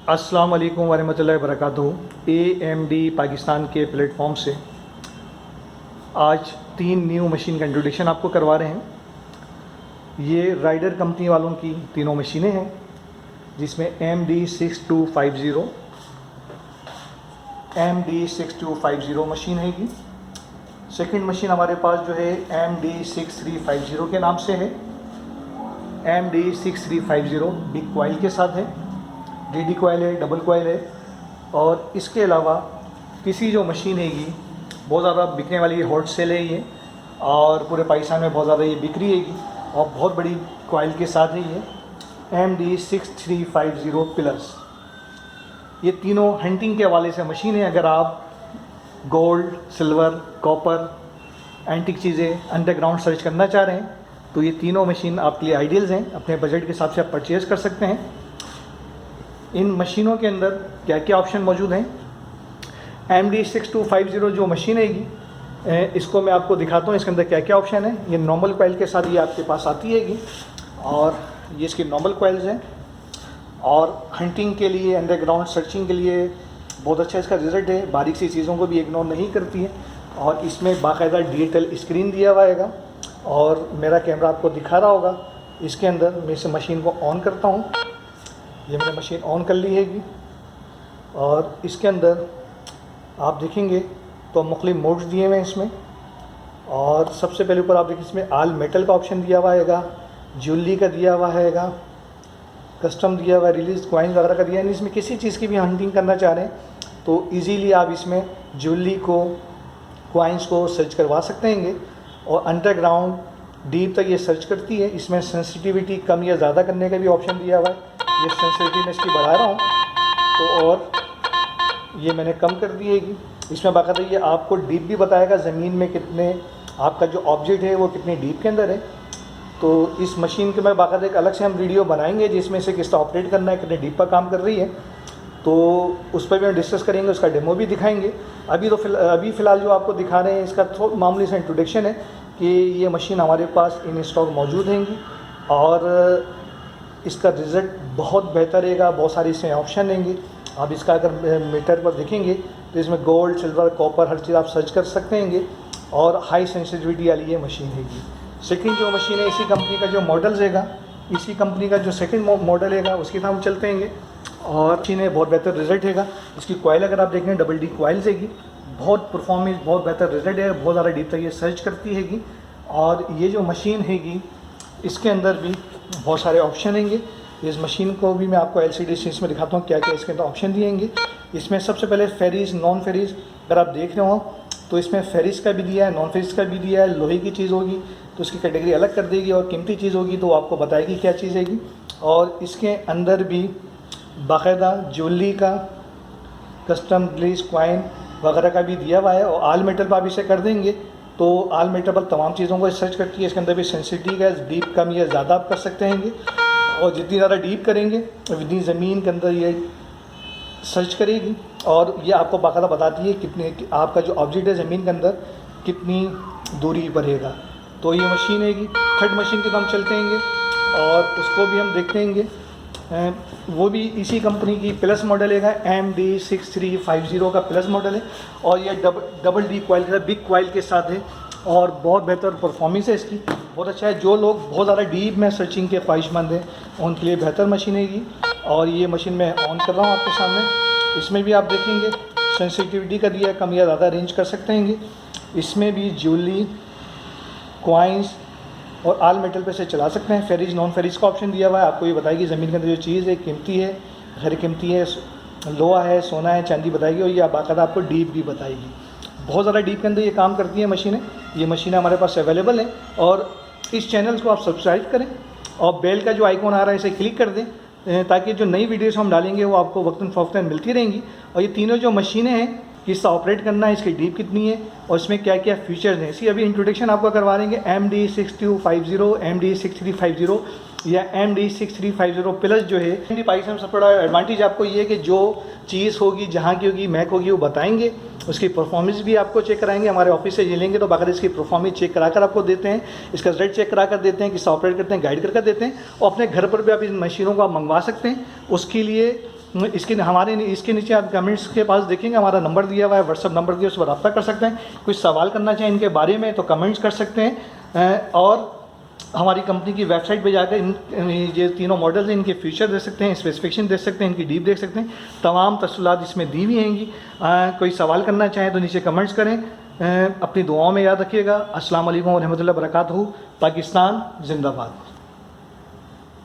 अस्सलाम वालेकुम वरहमतुल्लाहि वबरकातुहू। AMD पाकिस्तान के प्लेटफॉर्म से आज 3 न्यू मशीन का इंट्रोडक्शन आपको करवा रहे हैं। ये राइडर कंपनी वालों की तीनों मशीनें हैं, जिसमें MD6250 मशीन हैगी। सेकंड मशीन हमारे पास जो है MD6350 के नाम से है। MD6350 बिग कॉइल के साथ है, DD कॉइल है, डबल कॉइल है। और इसके अलावा तीसरी जो मशीन हैगी बहुत ज़्यादा बिकने वाली हॉट सेल है ये, और पूरे पाकिस्तान में बहुत ज़्यादा ये बिक्री हैगी और बहुत बड़ी कॉइल के साथ है ये MD6350 प्लस। ये तीनों हंटिंग के हवाले से मशीन है। अगर आप गोल्ड, सिल्वर, कॉपर, एंटिक चीज़ें अंडरग्राउंड सर्च करना चाह रहे हैं तो ये तीनों मशीन आपके लिए आइडियल्स हैं। अपने बजट के हिसाब से आप परचेज़ कर सकते हैं। इन मशीनों के अंदर क्या क्या ऑप्शन मौजूद हैं। MD6250 जो मशीन हैगी, इसको मैं आपको दिखाता हूँ इसके अंदर क्या क्या ऑप्शन है। ये नॉर्मल कॉइल के साथ ये आपके पास आती हैगी, और ये इसकी नॉर्मल कॉइल्स हैं। और हंटिंग के लिए, अंडरग्राउंड सर्चिंग के लिए बहुत अच्छा इसका रिज़ल्ट है। बारीक सी चीज़ों को भी इग्नोर नहीं करती है। और इसमें बाकायदा डिजिटल स्क्रीन दिया हुआ है, और मेरा कैमरा आपको दिखा रहा होगा। इसके अंदर मैं इस मशीन को ऑन करता हूँ। ये मैंने मशीन ऑन कर ली हैगी, और इसके अंदर आप देखेंगे तो मुख्तलिफ मोड्स दिए हुए हैं इसमें। और सबसे पहले ऊपर आप देखिए इसमें आल मेटल का ऑप्शन दिया हुआ हैगा, ज्वेलरी का दिया हुआ हैगा, कस्टम दिया हुआ है, रिलीज कॉइन वगैरह का दिया है। इसमें किसी चीज़ की भी हंटिंग करना चाह रहे हैं तो इजीली आप इसमें ज्वेलरी को, कॉइन्स को सर्च करवा सकते हैं। और अंडरग्राउंड डीप तक ये सर्च करती है। इसमें सेंसिटिविटी कम या ज़्यादा करने का भी ऑप्शन दिया हुआ है। ये सेंसिटिविटी मैं इसकी बढ़ा रहा हूँ तो, और ये मैंने कम कर दी हैगी। इसमें बाकायदा ये आपको डीप भी बताएगा, ज़मीन में कितने आपका जो ऑब्जेक्ट है वो कितने डीप के अंदर है। तो इस मशीन के मैं बाकायदा एक अलग से हम वीडियो बनाएंगे जिसमें से किस तरह ऑपरेट करना है, कितने डीप पर काम कर रही है, तो उस पर भी हम डिस्कस करेंगे, उसका डेमो भी दिखाएंगे। अभी फ़िलहाल जो आपको दिखा रहे हैं इसका थोड़ा मामूली सा इंट्रोडक्शन है कि ये मशीन हमारे पास इन स्टॉक मौजूद हैंगी, और इसका रिज़ल्ट बहुत बेहतर रहेगा। बहुत सारे इसमें ऑप्शन रहेंगे। आप इसका अगर मीटर पर देखेंगे तो इसमें गोल्ड, सिल्वर, कॉपर हर चीज़ आप सर्च कर सकते हैं, और हाई सेंसिटिविटी वाली ये मशीन हैगी। सेकंड जो मशीन है, इसी कंपनी का जो मॉडल्स हैगा, इसी कंपनी का जो सेकंड मॉडल हैगा उसकी तरफ हम चलते हैं। और मशीन है, बहुत बेहतर रिज़ल्ट हैगा। इसकी कॉइल अगर आप देखें डबल डी कॉइल्स हैगी, बहुत परफॉर्मेंस, बहुत बेहतर रिज़ल्ट है। बहुत ज़्यादा डीप तक ये सर्च करती हैगी। और ये जो मशीन हैगी इसके अंदर भी बहुत सारे ऑप्शन हैंगे। इस मशीन को भी मैं आपको LCD स्क्रीन में दिखाता हूँ क्या क्या इसके अंदर ऑप्शन दिएंगे। इसमें सबसे पहले फेरिस, नॉन फेरिस अगर आप देख रहे हो तो इसमें फेरिस का भी दिया है, नॉन फेरिस का भी दिया है। लोहे की चीज़ होगी तो उसकी कैटेगरी अलग कर देगी, और कीमती चीज़ होगी तो आपको बताएगी क्या चीज़ हैगी। और इसके अंदर भी बाकायदा ज्वेलरी का, कस्टम ग्लेज कॉइन वगैरह का भी दिया हुआ है। और आल मेटल पर आप इसे कर देंगे तो आल मेटल पर तमाम चीज़ों को सर्च करती है। इसके अंदर भी सेंसिटिविटी का डीप कम या ज़्यादा आप कर सकते हैं, और जितनी ज़्यादा डीप करेंगे उतनी ज़मीन के अंदर ये सर्च करेगी। और ये आपको बाकायदा बताती है कितने आपका जो ऑब्जेक्ट है ज़मीन के अंदर कितनी दूरी पर रहेगा। तो ये मशीन हैगी। थर्ड मशीन की तरफ हम चलते हैं, और उसको भी हम देखते हैं। वो भी इसी कंपनी की प्लस मॉडल है, MD6350 का प्लस मॉडल है। और ये डबल डी कॉइल का बिग कॉइल के साथ है, और बहुत बेहतर परफॉर्मेंस है इसकी, बहुत अच्छा है। जो लोग बहुत ज़्यादा डीप में सर्चिंग के ख्वाहिशमंद हैं उनके लिए बेहतर मशीन हैगी। और ये मशीन मैं ऑन कर रहा हूँ आपके सामने। इसमें भी आप देखेंगे सेंसिटिविटी का दिया है, कम या ज़्यादा रेंज कर सकते हैं। इसमें भी ज्वेलरी, कॉइन्स और आल मेटल पे से चला सकते हैं। फेरिस, नॉन फेरिस का ऑप्शन दिया हुआ है। आपको ये बताएगी ज़मीन के अंदर जो चीज़ है कीमती है, गैर कीमती है, लोहा है, सोना है, चांदी बताएगी। और ये बाकायदा आपको डीप भी बताएगी। बहुत ज़्यादा डीप के अंदर ये काम करती है मशीनें। ये मशीनें हमारे पास अवेलेबल है। और इस चैनल को आप सब्सक्राइब करें और बेल का जो आइकॉन आ रहा है इसे क्लिक कर दें, ताकि जो नई वीडियोस हम डालेंगे वो आपको वक्तन फ़ौक़तन मिलती रहेंगी। और ये तीनों जो मशीनें हैं किससे ऑपरेट करना है, इसकी डीप कितनी है, और इसमें क्या क्या फीचर्स हैं, इसी अभी इंट्रोडक्शन आपको करवा देंगे। MD6250, MD6350 या MD6350 प्लस जो है। पाकिस्तान में सबसे बड़ा एडवांटेज आपको ये है कि जो चीज़ होगी, जहाँ की होगी, मैक होगी, वो बताएंगे। उसकी परफॉर्मेंस भी आपको चेक कराएंगे। हमारे ऑफिस से ये लेंगे तो बाकायदा इसकी परफॉर्मेंस चेक करा कर आपको देते हैं, इसका रिजल्ट चेक करा कर देते हैं, किस ऑपरेट करते हैं, गाइड करके देते हैं। और अपने घर पर भी आप इन मशीनों को आप मंगवा सकते हैं। उसके लिए इसके नीचे आप कमेंट्स के पास देखेंगे हमारा नंबर दिया हुआ है, व्हाट्सअप नंबर दिया, उस पर रब्ता कर सकते हैं। कुछ सवाल करना चाहें इनके बारे में तो कमेंट्स कर सकते हैं, और हमारी कंपनी की वेबसाइट पे जाकर ये तीनों मॉडल्स हैं, इनके फीचर देख सकते हैं, स्पेसिफिकेशन देख सकते हैं, इनकी डीप देख सकते हैं। तमाम तफसीलात इसमें दी हुई हैंगी। कोई सवाल करना चाहें तो नीचे कमेंट्स करें। अपनी दुआओं में याद रखिएगा। अस्सलाम वालेकुम व रहमतुल्लाहि व बरकातहू। पाकिस्तान जिंदाबाद।